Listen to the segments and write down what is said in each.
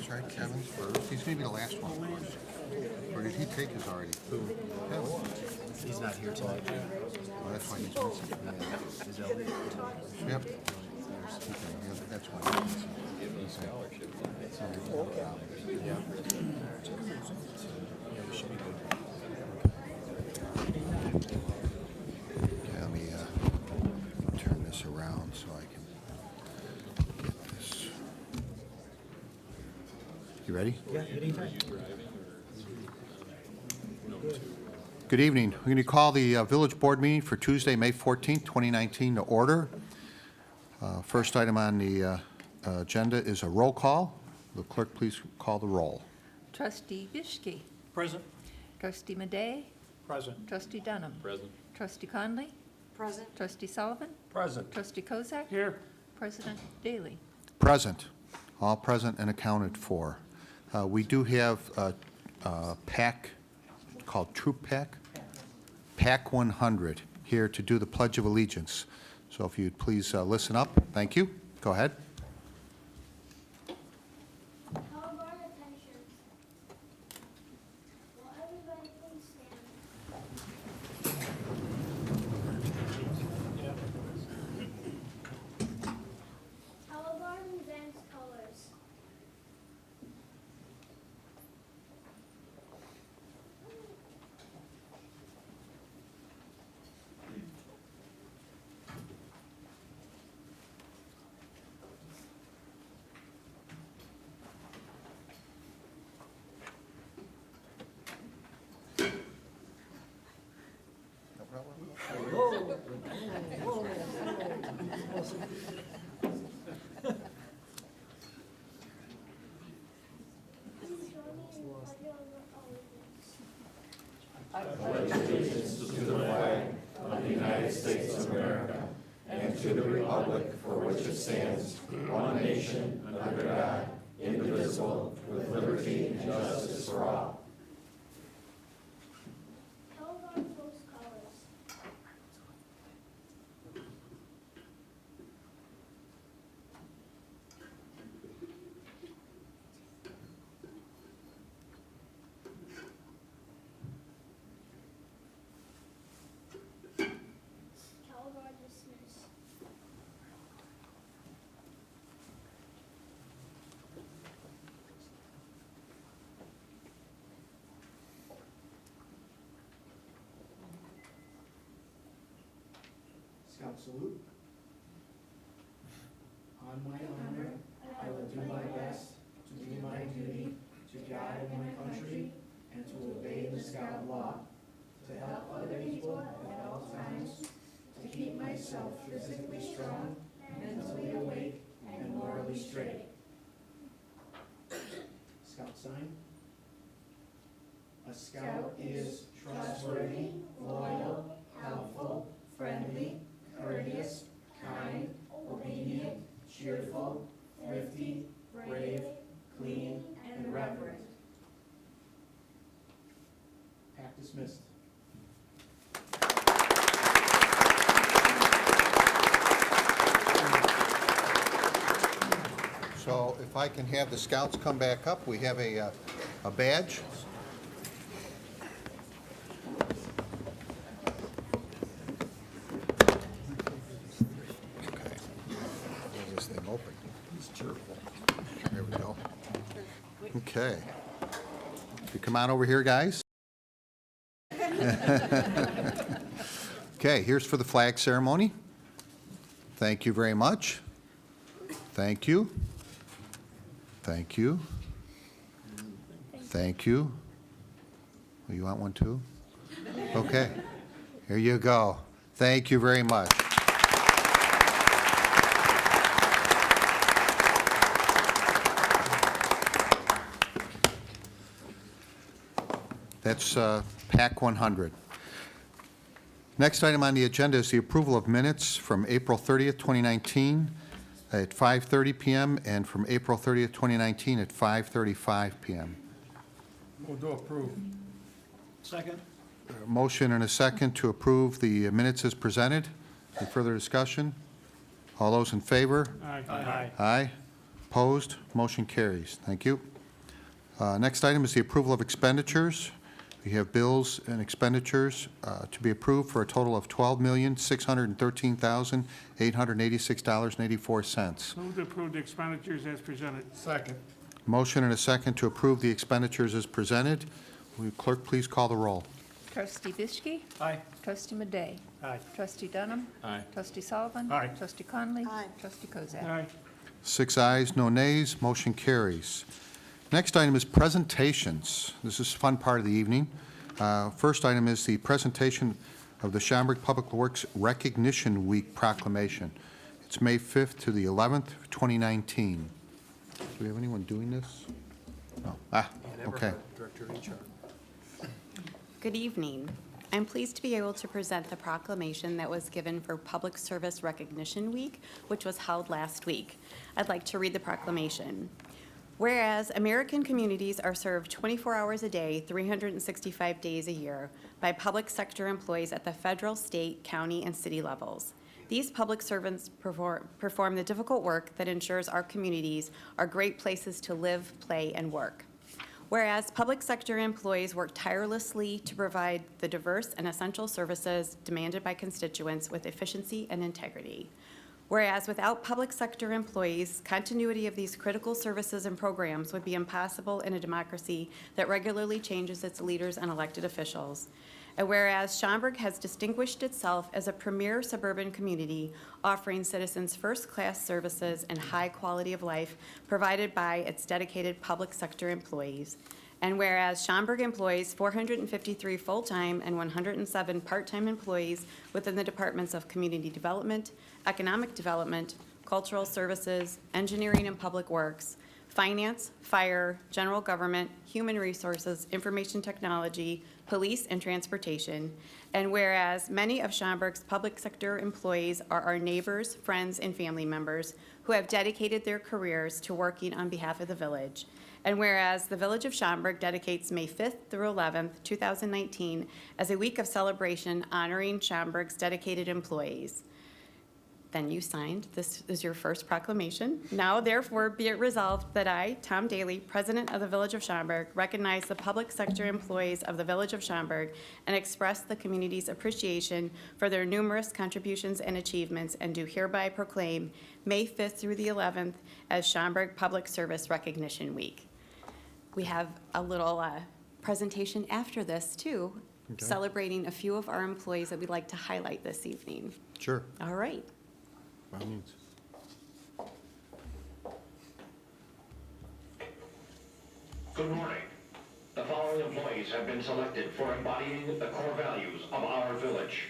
try Kevin's first. He's going to be the last one. Or did he take his already? Kevin. He's not here tonight. Well, that's why he's missing. Is Elliot? Yep. Okay, yeah, that's why he's missing. Yeah. Yeah, we should be good. Okay, let me turn this around so I can get this. You ready? Yeah, anytime. Good evening. We're going to call the Village Board meeting for Tuesday, May 14th, 2019 to order. First item on the agenda is a roll call. The clerk, please call the roll. Trustee Bishke. Present. Trustee Madej. Present. Trustee Dunham. Present. Trustee Conley. Present. Trustee Sullivan. Present. Trustee Kozak. Here. President Daly. Present. All present and accounted for. We do have a PAC called Troop PAC, PAC 100, here to do the Pledge of Allegiance. So if you'd please listen up. Thank you. Go ahead. Scout salute. On my honor, I will do my best to do my duty to guide my country and to obey the Scout law, to help other people at all times, to keep myself physically strong, mentally awake, and morally straight. Scout sign. A Scout is trustworthy, loyal, helpful, friendly, courteous, kind, obedient, cheerful, thrifty, brave, clean, and reverent. Pack dismissed. So if I can have the Scouts come back up, we have a badge. There we go. Okay. You come on over here, guys. Okay, here's for the flag ceremony. Thank you very much. Thank you. Thank you. Thank you. Oh, you want one too? Okay. Here you go. Thank you very much. That's PAC 100. Next item on the agenda is the approval of minutes from April 30th, 2019 at 5:30 p.m. and from April 30th, 2019 at 5:35 p.m. Move to approve. Second. A motion and a second to approve the minutes as presented. Any further discussion? All those in favor? Aye. Aye. Aye. Opposed? Motion carries. Thank you. Next item is the approval of expenditures. We have bills and expenditures to be approved for a total of $12,613,886.84. Move to approve the expenditures as presented. Second. Motion and a second to approve the expenditures as presented. Will you clerk please call the roll? Trustee Bischke? Aye. Trustee Madey? Aye. Trustee Dunham? Aye. Trustee Sullivan? Aye. Trustee Conley? Aye. Trustee Kozak? Aye. 6 ayes, no nays, motion carries. Next item is presentations. This is a fun part of the evening. First item is the presentation of the Schaumburg Public Works Recognition Week proclamation. It's May 5th to the 11th, 2019. Do we have anyone doing this? No. Okay. Director of HR. Good evening. I'm pleased to be able to present the proclamation that was given for Public Service Recognition Week, which was held last week. I'd like to read the proclamation. Whereas American communities are served 24 hours a day, 365 days a year by public sector employees at the federal, state, county, and city levels. These public servants perform the difficult work that ensures our communities are great places to live, play, and work. Whereas public sector employees work tirelessly to provide the diverse and essential services demanded by constituents with efficiency and integrity. Whereas without public sector employees, continuity of these critical services and programs would be impossible in a democracy that regularly changes its leaders and elected officials. And whereas Schaumburg has distinguished itself as a premier suburban community offering citizens first-class services and high quality of life provided by its dedicated public sector employees. And whereas Schaumburg employs 453 full-time and 107 part-time employees within the departments of community development, economic development, cultural services, engineering and public works, finance, fire, general government, human resources, information technology, police, and transportation. And whereas many of Schaumburg's public sector employees are our neighbors, friends, and family members who have dedicated their careers to working on behalf of the village. And whereas the Village of Schaumburg dedicates May 5th through 11th, 2019 as a week of celebration honoring Schaumburg's dedicated employees. Then you signed. This is your first proclamation. Now, therefore, be it resolved that I, Tom Daly, President of the Village of Schaumburg, recognize the public sector employees of the Village of Schaumburg and express the community's appreciation for their numerous contributions and achievements, and do hereby proclaim May 5th through the 11th as Schaumburg Public Service Recognition Week. We have a little presentation after this, too, Okay. celebrating a few of our employees that we'd like to highlight this evening. Sure. All right. By all means. Good morning. The following employees have been selected for embodying the core values of our village.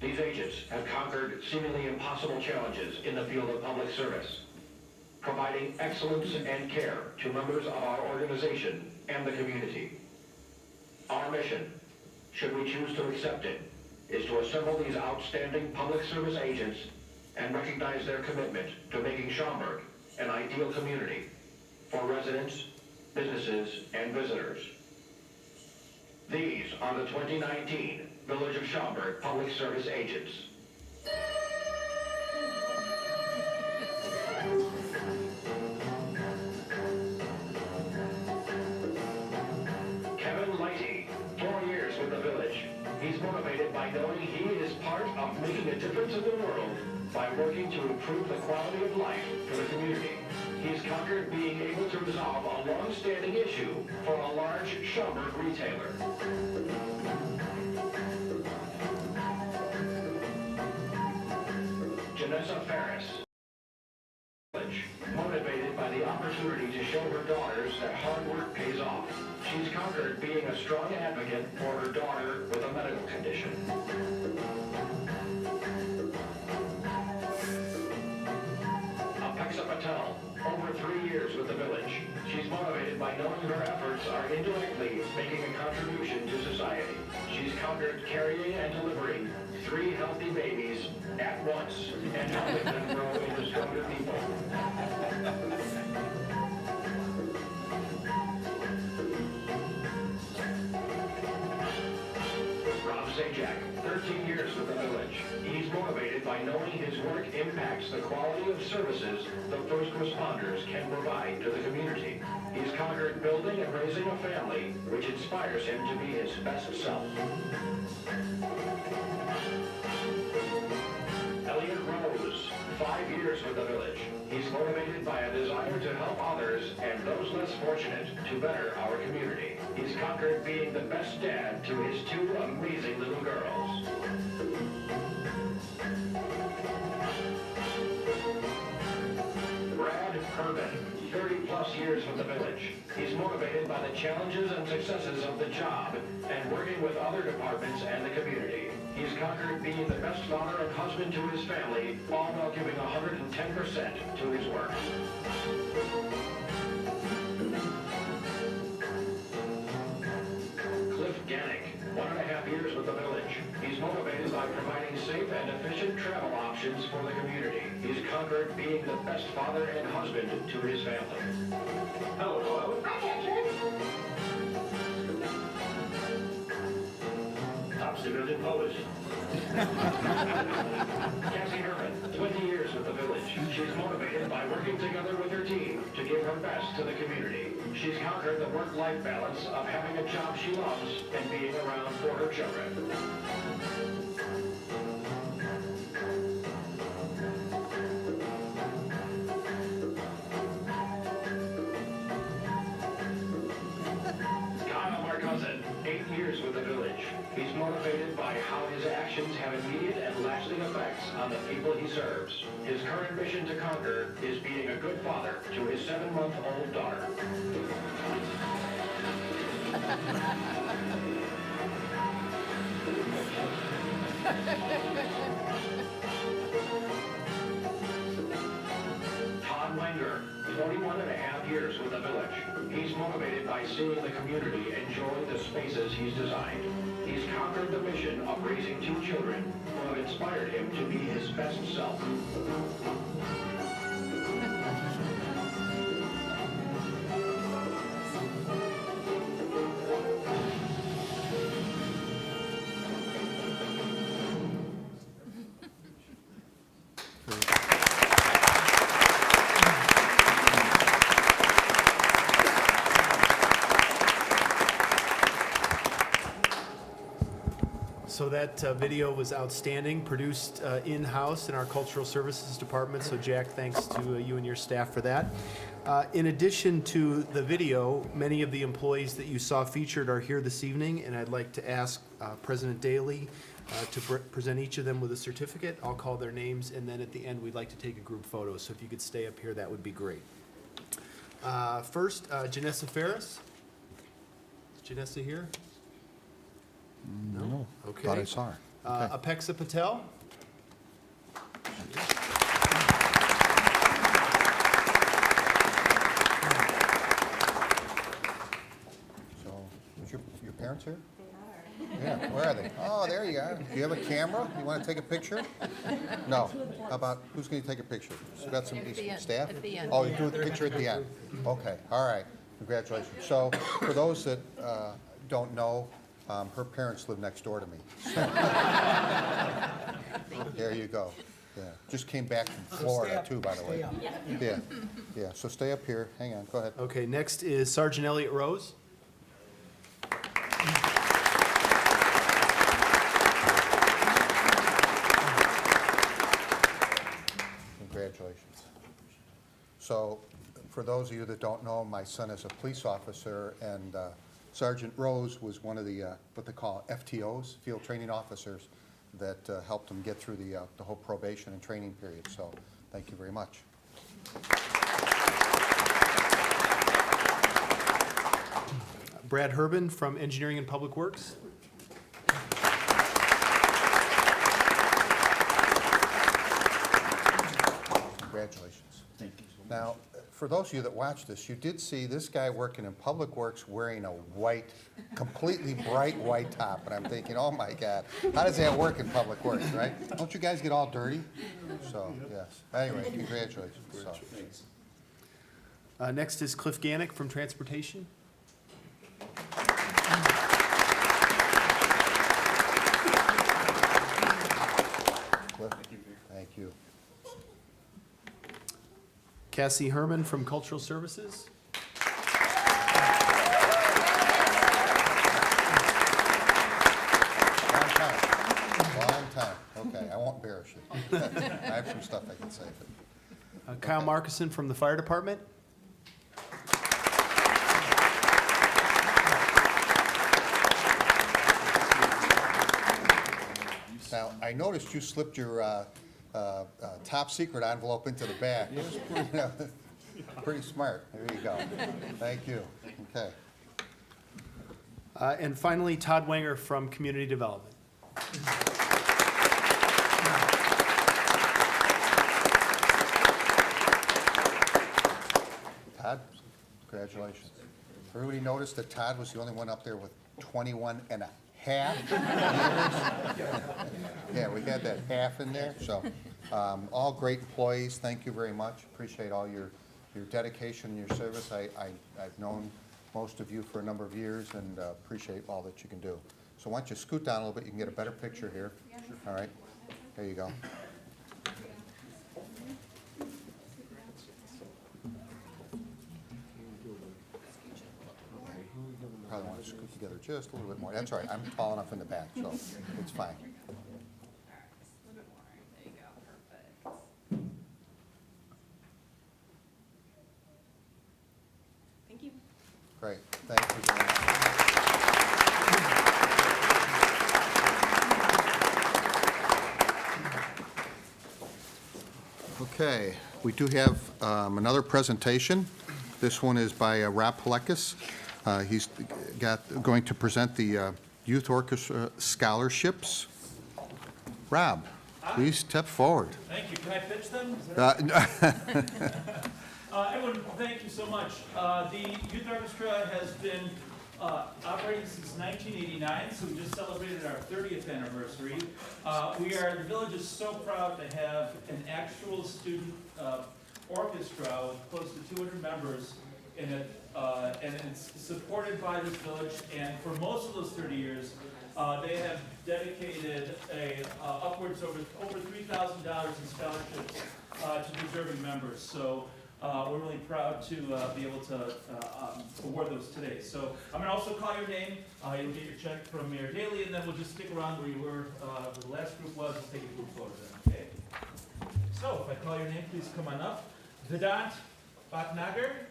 These agents have conquered seemingly impossible challenges in the field of public service, providing excellence and care to members of our organization and the community. Our mission, should we choose to accept it, is to assemble these outstanding public service agents and recognize their commitment to making Schaumburg an ideal community for residents, businesses, and visitors. These are the 2019 Village of Schaumburg Public Service Agents. Kevin Lighty, 4 years with the village. He's motivated by knowing he is part of making a difference in the world by working to improve the quality of life for the community. He's conquered being able to resolve a long-standing issue for a large Schaumburg retailer. Janessa Ferris, motivated by the opportunity to show her daughters that hard work pays off. She's conquered being a strong advocate for her daughter with a medical condition. Apexa Patel, over 3 years with the village. She's motivated by knowing her efforts are indirectly making a contribution to society. She's conquered carrying and delivering 3 healthy babies at once and helping them grow into stronger people. Rob Sajak, 13 years with the village. He's motivated by knowing his work impacts the quality of services the first responders can provide to the community. He's conquered building of raising a family which inspires him to be his best self. Elliot Rose, 5 years with the village. He's motivated by a desire to help others and those less fortunate to better our community. He's conquered being the best dad to his 2 amazing little girls. Brad Herman, 30-plus years with the village. He's motivated by the challenges and successes of the job and working with other departments and the community. He's conquered being the best father and husband to his family, all while giving 110% to his work. Cliff Gannick, 1.5 years with the village. He's motivated by providing safe and efficient travel options for the community. He's conquered being the best father and husband to his family. Hello, hello. Top civilian post. Cassie Herman, 20 years with the village. She's motivated by working together with her team to give her best to the community. She's conquered the work-life balance of having a job she loves and being around for her children. Kyle Marcousin, 8 years with the village. He's motivated by how his actions have immediate and lasting effects on the people he serves. His current mission to conquer is being a good father to his 7-month-old daughter. Todd Langer, 41.5 years with the village. He's motivated by seeing the community enjoy the spaces he's designed. He's conquered the mission of raising 2 children who have inspired him to be his best self. So that video was outstanding, produced in-house in our Cultural Services Department. So Jack, thanks to you and your staff for that. In addition to the video, many of the employees that you saw featured are here this evening, and I'd like to ask President Daly to present each of them with a certificate. I'll call their names, and then at the end, we'd like to take a group photo. So if you could stay up here, that would be great. First, Janessa Ferris. Is Janessa here? No? Okay. Thought I saw her. Okay. Apexa Patel. So, is your parents here? They are. Yeah, where are they? Oh, there you are. Do you have a camera? You want to take a picture? No. How about, who's going to take a picture? So got some staff? At the end. Oh, you do the picture at the end? Okay, all right. Congratulations. So, for those that don't know, her parents live next door to me. So. There you go. Yeah, just came back from Florida too, by the way. Yeah. So stay up here. Hang on. Go ahead. Okay, next is Sergeant Elliot Rose. Congratulations. So, for those of you that don't know, my son is a police officer, and Sergeant Rose was one of the, what they call FTOs, Field Training Officers, that helped him get through the whole probation and training period. So thank you very much. Brad Herbin from Engineering and Public Works. Congratulations. Thank you. Now, for those of you that watch this, you did see this guy working in Public Works wearing a white, completely bright white top. And I'm thinking, oh my God, how does that work in Public Works, right? Don't you guys get all dirty? So, yes. Anyway, congratulations. So. Next is Cliff Gannick from Transportation. Cliff, thank you. Cassie Herman from Cultural Services. stuff I can say. But Kyle Markison from the Fire Department. Now, I noticed you slipped your top secret envelope into the back. It was pretty smart. There you go. Thank you. Okay. And finally, Todd Wenger from Community Development. Todd, congratulations. Everybody noticed that Todd was the only one up there with 21 and a half years? Yeah, we had that half in there, so all great employees. Thank you very much. Appreciate all your dedication and your service. I've known most of you for a number of years and appreciate all that you can do. So why don't you scoot down a little bit, you can get a better picture here. All right, there you go. Probably want to scoot together just a little bit more. That's all right, I'm tall enough in the back, so it's fine. Great, thank you very much. Okay, we do have another presentation. This one is by Rob Palekis. He's going to present the Youth Orchestra Scholarships. Rob, please step forward. Thank you. Can I pitch them? Everyone, thank you so much. The Youth Orchestra has been operating since 1989, so we just celebrated our 30th anniversary. The village is so proud to have an actual student orchestra with close to 200 members in it, and it's supported by this village, and for most of those 30 years, they have dedicated upwards over $3,000 in scholarships to deserving members. So we're really proud to be able to award those today. So I'm going to also call your name. You'll get your check from Mayor Daley, and then we'll just stick around where you were, where the last group was, and take a group photo then, okay? So if I call your name, please come on up. Vedant Bhatnagar.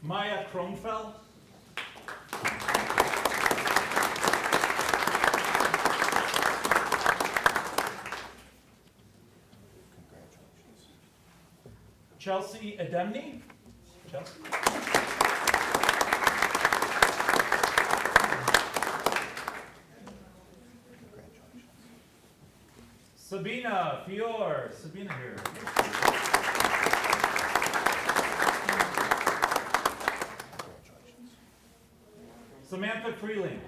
Maya Kronfeld. Chelsea Ademny. Chelsea. Sabina Fior. Sabina here. Samantha Freeling.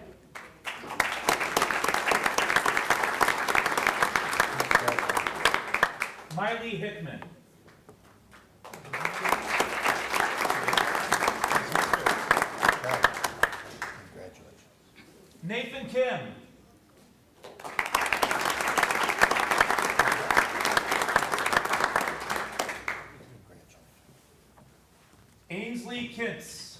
Miley Hickman. Nathan Kim. Ainsley Kintz.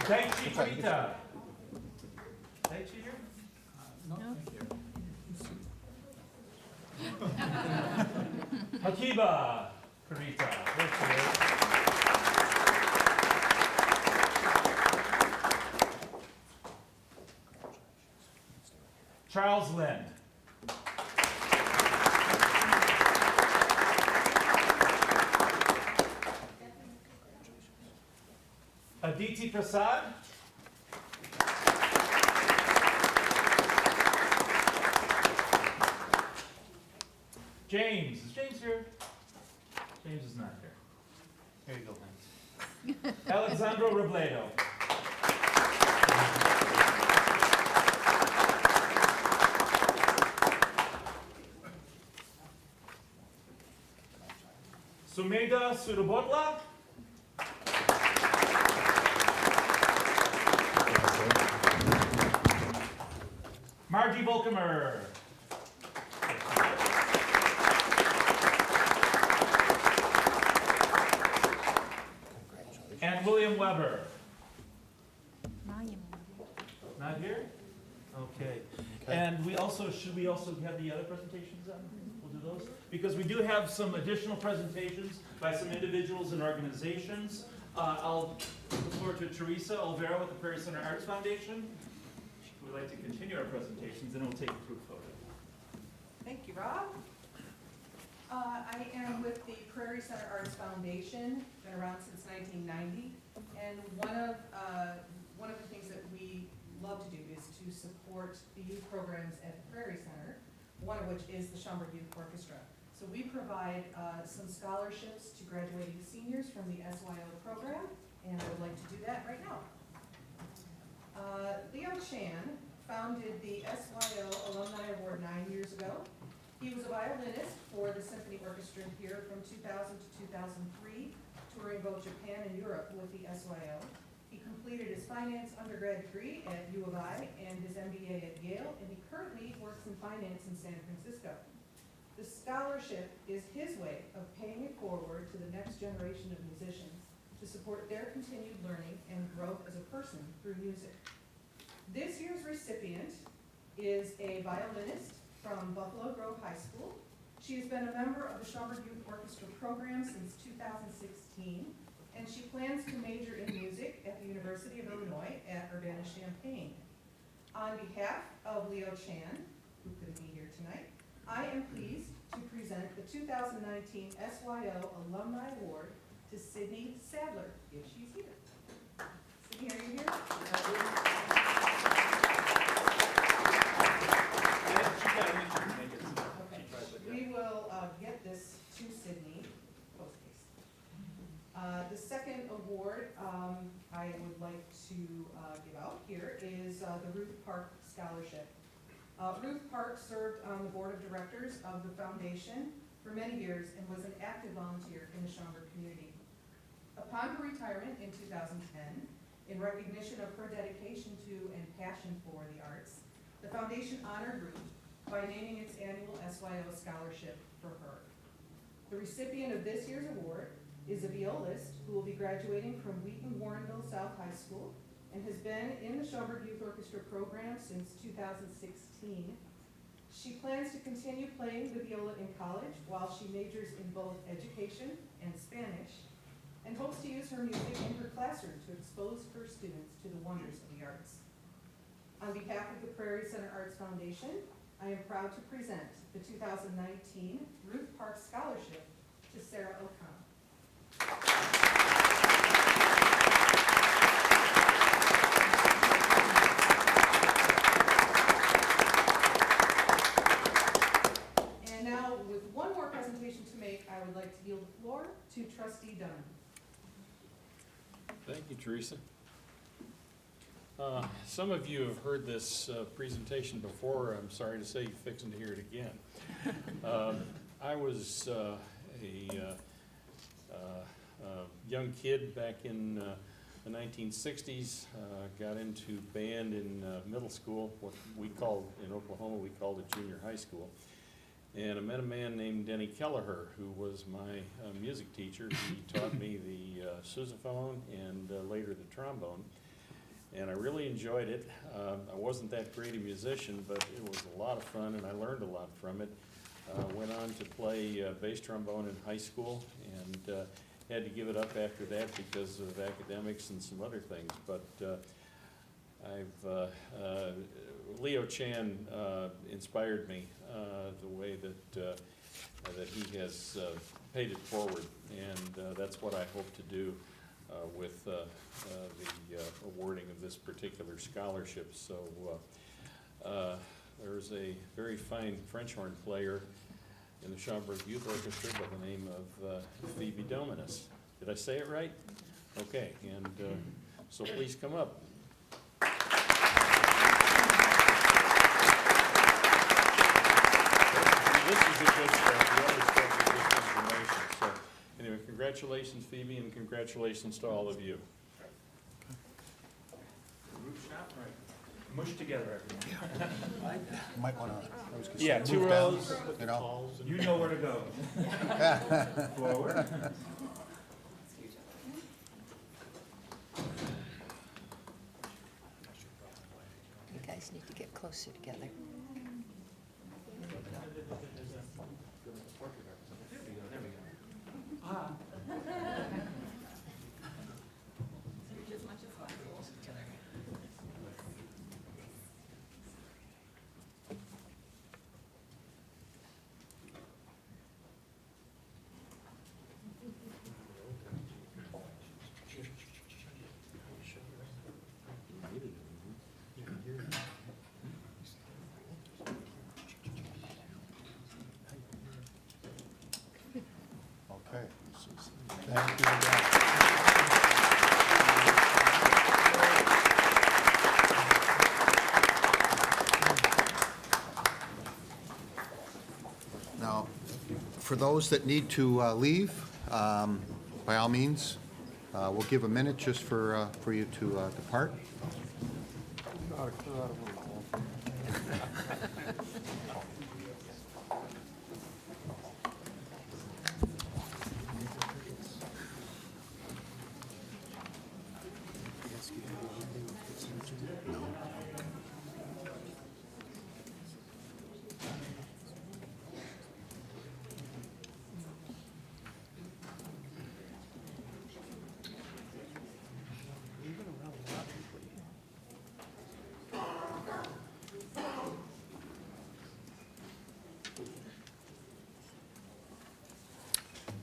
Daichi Kurita. Daichi here? No, thank you. Hakiba Kurita. There she is. Charles Lynn. Aditi Prasad. James. Is James here? James is not here. Here you go, Lynn. Alexandro Robledo. Sumeda Surubotla. Margie Volkemer. Weber. Monument. Not here? Okay. And we also, should we also have the other presentations then? We'll do those? Because we do have some additional presentations by some individuals and organizations. I'll look forward to Teresa Olvera with the Prairie Center Arts Foundation. We'd like to continue our presentations, and we'll take a group photo. Thank you, Rob. I am with the Prairie Center Arts Foundation, been around since 1990, and one of the things that we love to do is to support the youth programs at the Prairie Center, one of which is the Schaumburg Youth Orchestra. So we provide some scholarships to graduating seniors from the SYO program, and I would like to do that right now. Leo Chan founded the SYO Alumni Award 9 years ago. He was a violinist for the symphony orchestra here from 2000 to 2003, touring both Japan and Europe with the SYO. He completed his finance undergrad degree at U of I and his MBA at Yale, and he currently works in finance in San Francisco. The scholarship is his way of paying it forward to the next generation of musicians to support their continued learning and growth as a person through music. This year's recipient is a violinist from Buffalo Grove High School. She has been a member of the Schaumburg Youth Orchestra program since 2016, and she plans to major in music at the University of Illinois at Urbana-Champaign. On behalf of Leo Chan, who couldn't be here tonight, I am pleased to present the 2019 SYO Alumni Award to Sydney Sadler, if she's here. Sydney, are you here? Okay. We will get this to Sydney post-haste. The second award I would like to give out here is the Ruth Park Scholarship. Ruth Park served on the board of directors of the foundation for many years and was an active volunteer in the Schaumburg community. Upon her retirement in 2010, in recognition of her dedication to and passion for the arts, the foundation honored Ruth by naming its annual SYO scholarship for her. The recipient of this year's award is a violist who will be graduating from Wheaton-Warrenville South High School and has been in the Schaumburg Youth Orchestra program since 2016. She plans to continue playing the viola in college while she majors in both education and Spanish, and hopes to use her music in her classroom to expose her students to the wonders of the arts. On behalf of the Prairie Center Arts Foundation, I am proud to present the 2019 Ruth Park Scholarship to Sarah O'Connell. I would like to yield the floor to Trustee Dunham. Thank you, Teresa. Some of you have heard this presentation before. I'm sorry to say you're fixing to hear it again. I was a young kid back in the 1960s, got into band in middle school, what we called, in Oklahoma, we called it junior high school. And I met a man named Denny Kelleher, who was my music teacher. He taught me the sousaphone and later the trombone. And I really enjoyed it. I wasn't that great a musician, but it was a lot of fun, and I learned a lot from it. Went on to play bass trombone in high school, and had to give it up after that because of academics and some other things. But Leo Chan inspired me the way that he has paid it forward, and that's what I hope to do with the awarding of this particular scholarship. So there's a very fine French horn player in the Schaumburg Youth Orchestra by the name of Phoebe Dominus. Did I say it right? Okay, and so please come up. This is the good stuff. The other stuff is just information. So anyway, congratulations, Phoebe, and congratulations to all of you. Group shot, right? Mush together, everyone. Might want to. Yeah, 2 rows. You know. You know where to go. Forward. guys need to get closer together. Okay. Thank you. Now, for those that need to leave, by all means, we'll give a minute just for you to depart.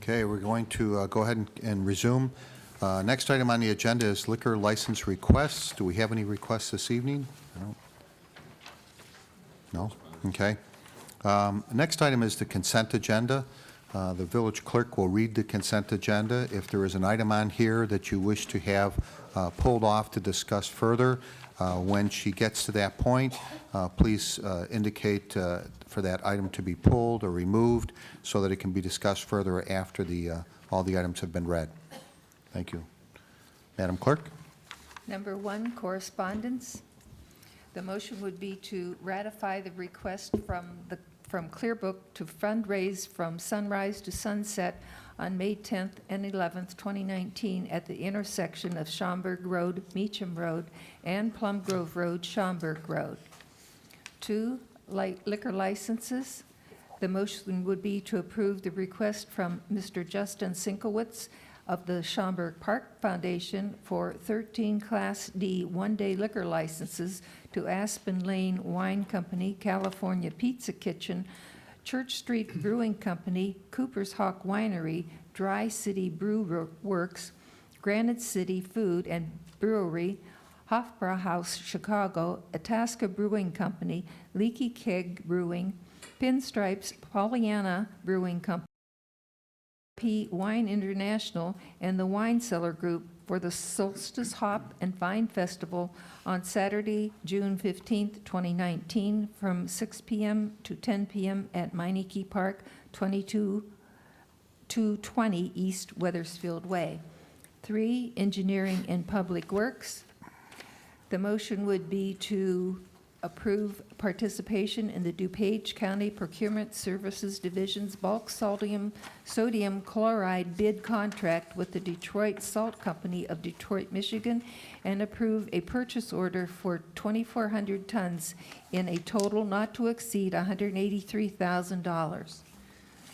Okay, we're going to go ahead and resume. Next item on the agenda is liquor license requests. Do we have any requests this evening? No? Okay. Next item is the consent agenda. The village clerk will read the consent agenda. If there is an item on here that you wish to have pulled off to discuss further, when she gets to that point, please indicate for that item to be pulled or removed so that it can be discussed further after all the items have been read. Thank you. Madam Clerk? Number 1, correspondence. The motion would be to ratify the request from Clearbook to fundraise from sunrise to sunset on May 10th and 11th, 2019 at the intersection of Schaumburg Road, Meacham Road, and Plum Grove Road, Schaumburg Road. 2, liquor licenses. The motion would be to approve the request from Mr. Justin Sinkowitz of the Schaumburg Park Foundation for 13 Class D one-day liquor licenses to Aspen Lane Wine Company, California Pizza Kitchen, Church Street Brewing Company, Cooper's Hawk Winery, Dry City Brew Works, Granite City Food and Brewery, Hofbrauhaus Chicago, Itasca Brewing Company, Leaky Keg Brewing, Pinstripes Pollyanna Brewing Company, P. Wine International, and the Wine Cellar Group for the Solstice Hop and Vine Festival on Saturday, June 15th, 2019, from 6 p.m. to 10 p.m. at Meineke Park, 2220 East Weathersfield Way. 3, Engineering and Public Works. The motion would be to approve participation in the DuPage County Procurement Services Division's bulk sodium chloride bid contract with the Detroit Salt Company of Detroit, Michigan, and approve a purchase order for 2,400 tons in a total not to exceed $183,000.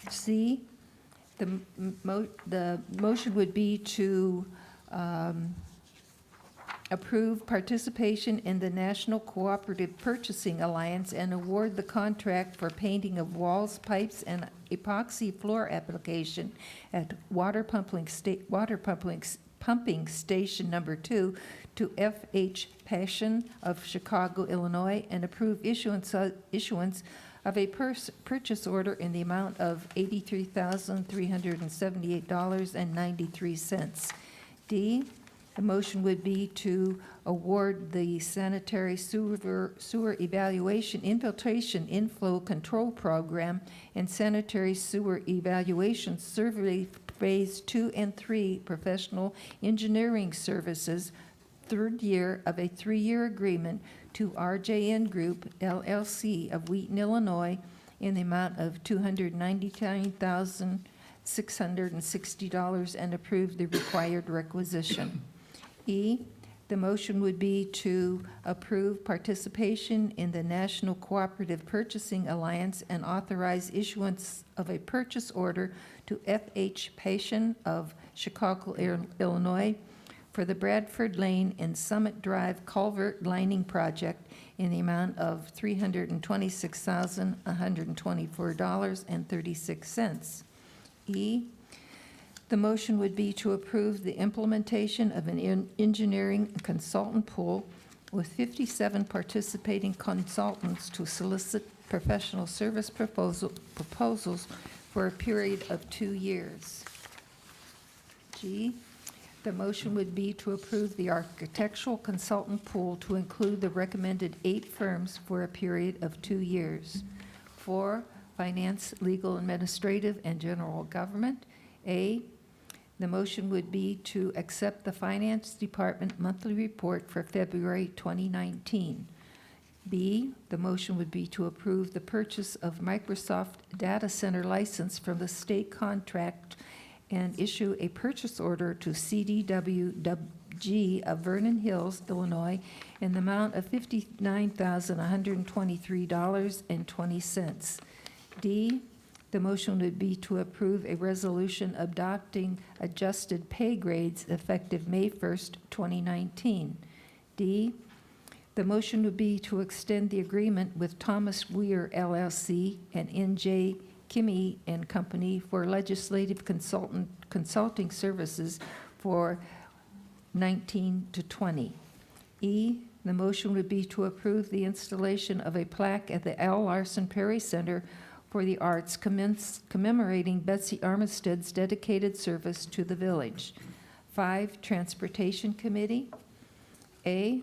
C, the motion would be to approve participation in the National Cooperative Purchasing Alliance and award the contract for painting of walls, pipes, and epoxy floor application at water pumping station number 2 to F.H. Passion of Chicago, Illinois, and approve issuance of a purchase order in the amount of $83,378.93. D, the motion would be to award the sanitary sewer evaluation infiltration inflow control program and sanitary sewer evaluation survey phase 2 and 3 professional engineering services, third year of a 3-year agreement to RJN Group LLC of Wheaton, Illinois, in the amount of $299,660 and approve the required requisition. E, The motion would be to approve participation in the National Cooperative Purchasing Alliance and authorize issuance of a purchase order to F.H. Passion of Chicago, Illinois, for the Bradford Lane and Summit Drive Culvert Lining Project in the amount of $326,124.36. E, the motion would be to approve the implementation of an engineering consultant pool with 57 participating consultants to solicit professional service proposals for a period of 2 years. G, the motion would be to approve the architectural consultant pool to include the recommended 8 firms for a period of 2 years. 4, finance, legal, administrative, and general government. A, the motion would be to accept the Finance Department monthly report for February 2019. B, the motion would be to approve the purchase of Microsoft Data Center license from the state contract and issue a purchase order to CDWG of Vernon Hills, Illinois, in the amount of $59,123.20. D, the motion would be to approve a resolution adopting adjusted pay grades effective May 1st, 2019. D, the motion would be to extend the agreement with Thomas Weir LLC and N.J. Kimmy and Company for legislative consulting services for 19 to 20. E, the motion would be to approve the installation of a plaque at the L. Larson Prairie Center for the Arts commemorating Betsy Armistead's dedicated service to the village. 5, Transportation Committee. A,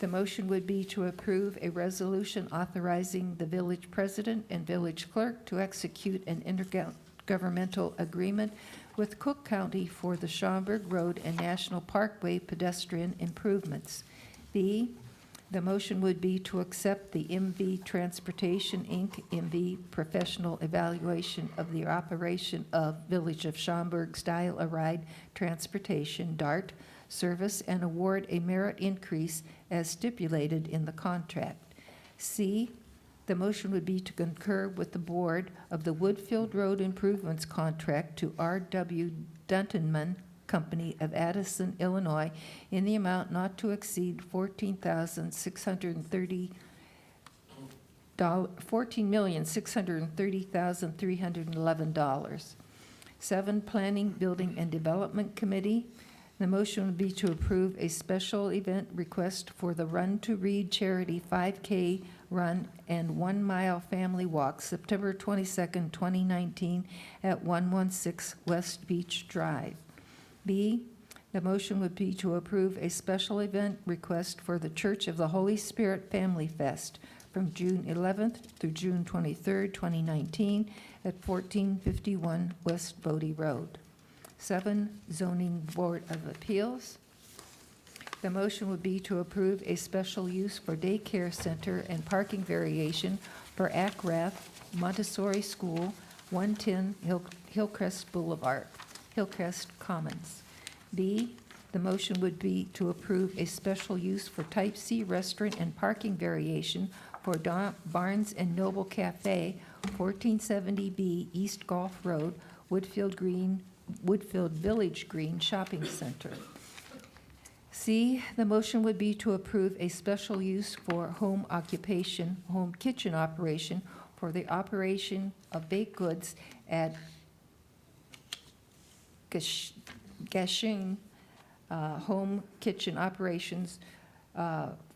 the motion would be to approve a resolution authorizing the village president and village clerk to execute an intergovernmental agreement with Cook County for the Schaumburg Road and National Parkway pedestrian improvements. B, the motion would be to accept the MV Transportation, Inc., MV professional evaluation of the operation of Village of Schaumburg's Dial-A-Ride Transportation, DART, service and award a merit increase as stipulated in the contract. C, the motion would be to concur with the board of the Woodfield Road Improvements contract to R.W. Duntonman Company of Addison, Illinois, in the amount not to exceed $14,630,311. 7, Planning, Building, and Development Committee. The motion would be to approve a special event request for the Run to Read charity 5K run and 1 mile family walk September 22nd, 2019 at 116 West Beach Drive. B, the motion would be to approve a special event request for the Church of the Holy Spirit Family Fest from June 11th through June 23rd, 2019 at 1451 West Bodie Road. 7, Zoning Board of Appeals. The motion would be to approve a special use for daycare center and parking variation for Acrath Montessori School, 110 Hillcrest Boulevard, Hillcrest Commons. B, the motion would be to approve a special use for Type C restaurant and parking variation for Barnes and Noble Cafe, 1470B East Gulf Road, Woodfield Village Green Shopping Center. C, the motion would be to approve a special use for home kitchen operation for the operation of baked goods at Gashing home kitchen operations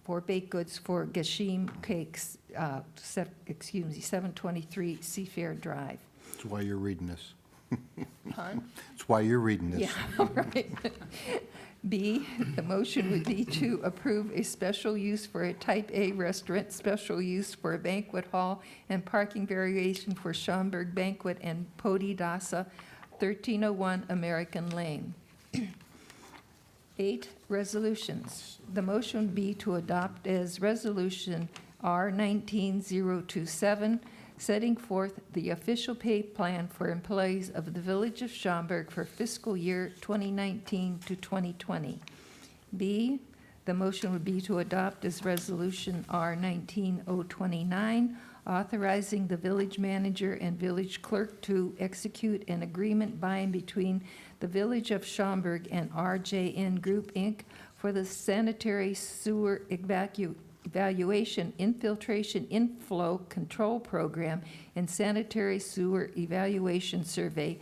for baked goods for Gashim Cakes, 723 Seafair Drive. That's why you're reading this. Huh? That's why you're reading this. Yeah, all right. B, the motion would be to approve a special use for a Type A restaurant, special use for a banquet hall, and parking variation for Schaumburg Banquet and Podidasa, 1301 American Lane. 8, resolutions. The motion would be to adopt as Resolution R19027, setting forth the official pay plan for employees of the Village of Schaumburg for fiscal year 2019 to 2020. B, The motion would be to adopt as Resolution R 19029, authorizing the village manager and village clerk to execute an agreement by and between the Village of Schaumburg and RJN Group, Inc. for the sanitary sewer evaluation, infiltration, inflow control program, and sanitary sewer evaluation survey,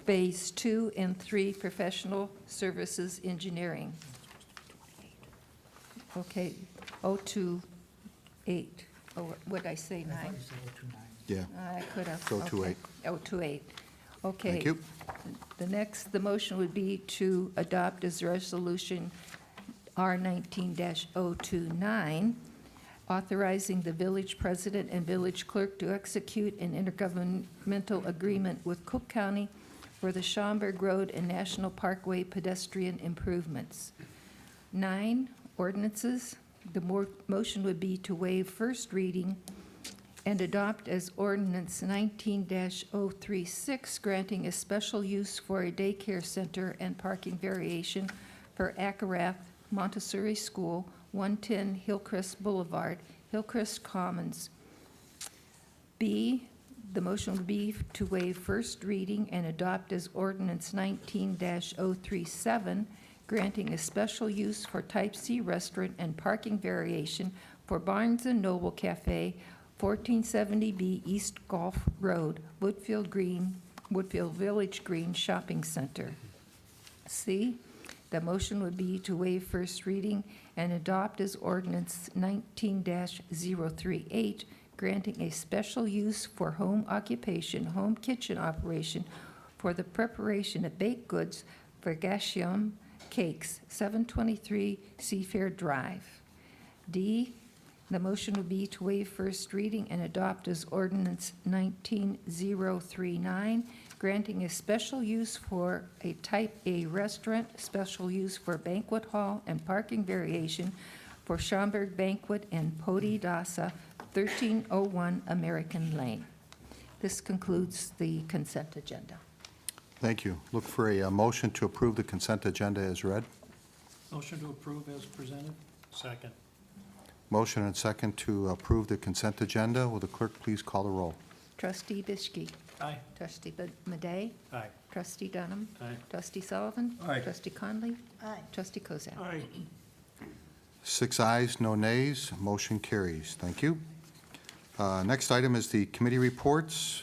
Phase 2 and 3, professional services engineering. Okay, 028. Oh, what did I say, 9? Yeah. I could have. 028. Okay. 028. Okay. Thank you. The motion would be to adopt as Resolution R 19-029, authorizing the village president and village clerk to execute an intergovernmental agreement with Cook County for the Schaumburg Road and National Parkway pedestrian improvements. 9, ordinances. The motion would be to waive first reading and adopt as ordinance 19-036, granting a special use for a daycare center and parking variation for Akarath Montessori School, 110 Hillcrest Boulevard, Hillcrest Commons. B, the motion would be to waive first reading and adopt as ordinance 19-037, granting a special use for Type C restaurant and parking variation for Barnes & Noble Cafe, 1470B East Gulf Road, Woodfield Village Green Shopping Center. C, the motion would be to waive first reading and adopt as ordinance 19-038, granting a special use for home occupation, home kitchen operation for the preparation of baked goods for Gashion Cakes, 723 Seafair Drive. D, the motion would be to waive first reading and adopt as ordinance 19-039, granting a special use for a Type A restaurant, special use for banquet hall and parking variation for Schaumburg Banquet and Podi Dasa, 1301 American Lane. This concludes the consent agenda. Thank you. Look for a motion to approve the consent agenda as read. Motion to approve as presented. Second. Motion and second to approve the consent agenda. Will the clerk please call the roll? Trustee Biskey. Aye. Trustee Madey. Aye. Trustee Dunham. Aye. Trustee Sullivan. Aye. Trustee Conley. Aye. Trustee Kozak. Aye. 6 ayes, no nays. Motion carries. Thank you. Next item is the committee reports.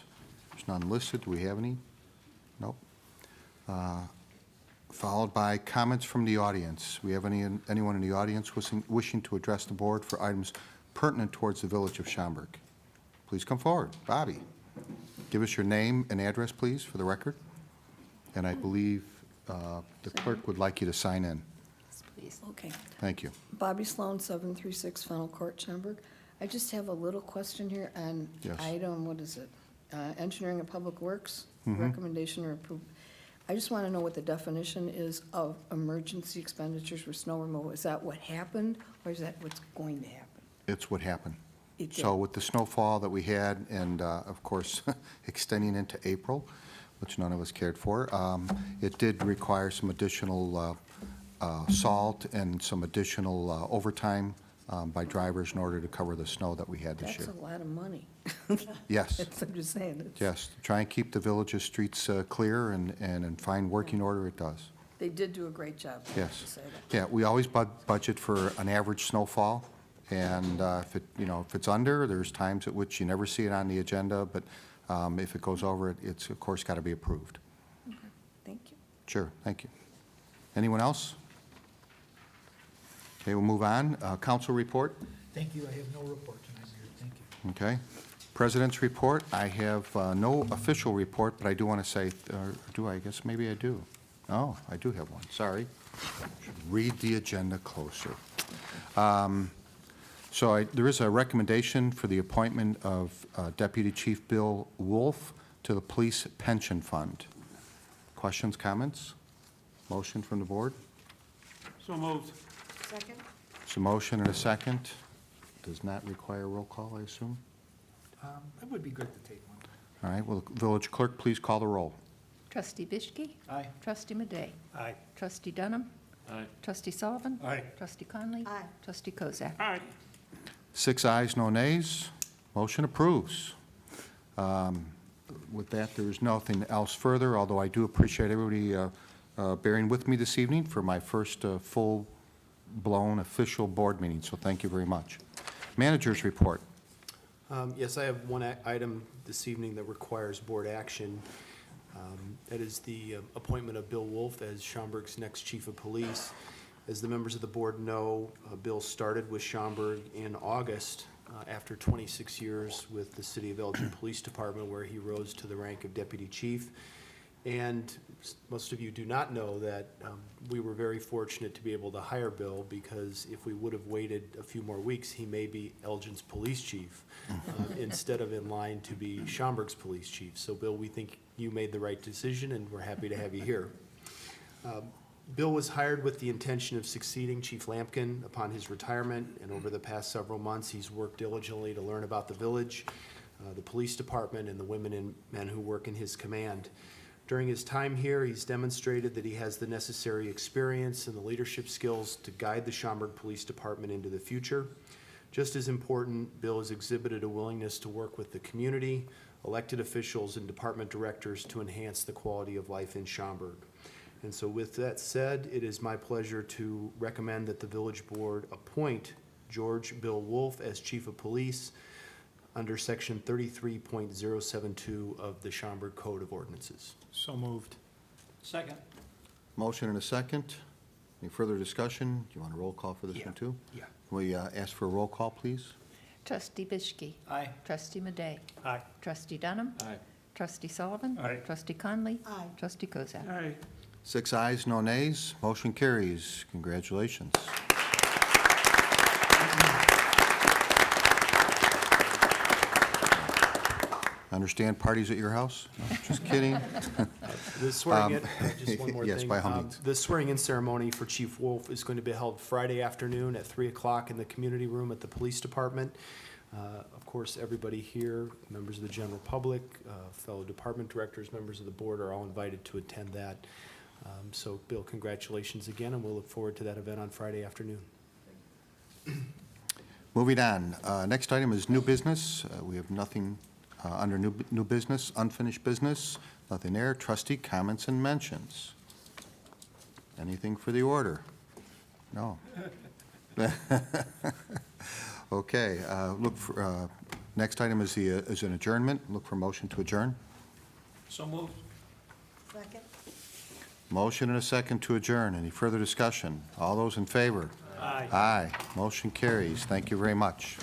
There's none listed. Do we have any? Nope. Followed by comments from the audience. We have anyone in the audience wishing to address the board for items pertinent towards the village of Schaumburg? Please come forward. Bobby, give us your name and address, please, for the record. And I believe the clerk would like you to sign in. Yes, please. Okay. Thank you. Bobby Sloan, 736 Fennel Court, Schaumburg. I just have a little question here on Yes. item, what is it? Engineering and Public Works, Mhm. recommendation or approval. I just want to know what the definition is of emergency expenditures for snow removal. Is that what happened, or is that what's going to happen? It's what happened. It did. So with the snowfall that we had, and of course, extending into April, which none of us cared for, it did require some additional salt and some additional overtime by drivers in order to cover the snow that we had this year. That's a lot of money. Yes. I'm just saying. It's- Yes, to try and keep the village's streets clear and in fine working order, it does. They did do a great job. I have Yes. to say that. Yeah, we always budget for an average snowfall, and if it's under, there's times at which you never see it on the agenda, but if it goes over, it's of course got to be approved. Okay. Thank you. Sure, thank you. Anyone else? Okay, we'll move on. Council report. Thank you. I have no report tonight, Mayor. Thank you. Okay. President's report. I have no official report, but I do want to say, do I? I guess maybe I do. Oh, I do have one. Sorry. Should read the agenda closer. There is a recommendation for the appointment of Deputy Chief Bill Wolf to the Police Pension Fund. Questions, comments? Motion from the board? So moved. Second? So motion and a second. Does not require a roll call, I assume? It would be good to take one. All right, will the village clerk please call the roll? Trustee Biskey. Aye. Trustee Madey. Aye. Trustee Dunham. Aye. Trustee Sullivan? Aye. Trustee Conley? Aye. Trustee Kozak? Aye. 6 ayes, no nays. Motion approves. With that, there is nothing else further, although I do appreciate everybody bearing with me this evening for my first full-blown official board meeting, so thank you very much. Manager's report. Yes, I have one item this evening that requires board action. That is the appointment of Bill Wolf as Schaumburg's next chief of police. As the members of the board know, Bill started with Schaumburg in August after 26 years with the City of Elgin Police Department, where he rose to the rank of deputy chief. And most of you do not know that we were very fortunate to be able to hire Bill, because if we would have waited a few more weeks, he may be Elgin's police chief instead of in line to be Schaumburg's police chief. So Bill, we think you made the right decision, and we're happy to have you here. Bill was hired with the intention of succeeding Chief Lampkin upon his retirement, and over the past several months, he's worked diligently to learn about the village, the police department, and the women and men who work in his command. During his time here, he's demonstrated that he has the necessary experience and the leadership skills to guide the Schaumburg Police Department into the future. Just as important, Bill has exhibited a willingness to work with the community, elected officials, and department directors to enhance the quality of life in Schaumburg. And so with that said, it is my pleasure to recommend that the village board appoint George Bill Wolf as chief of police under section 33.072 of the Schaumburg Code of Ordinances. So moved. Second. Motion and a second. Any further discussion? Do you want a roll call for this one, too? Yeah. Can we ask for a roll call, please? Trustee Bischke? Aye. Trustee Madej? Aye. Trustee Dunham? Aye. Trustee Sullivan? Aye. Trustee Conley? Aye. Trustee Kozak? Aye. 6 ayes, no nays. Motion carries. Congratulations. Understand parties at your house? No, just kidding. The swearing in, just one more yes, thing. by all means. The swearing-in ceremony for Chief Wolf is going to be held Friday afternoon at 3 o'clock in the community room at the police department. Of course, everybody here, members of the general public, fellow department directors, members of the board are all invited to attend that. So, Bill, congratulations again, and we'll look forward to that event on Friday afternoon. Moving on. Next item is new business. We have nothing under new business, unfinished business, nothing there. Trustee comments and mentions. Anything for the order? No. Okay. Look for next item is an adjournment. Look for motion to adjourn. So moved. Second. Motion and a second to adjourn. Any further discussion? All those in favor? Aye. Aye. Motion carries. Thank you very much.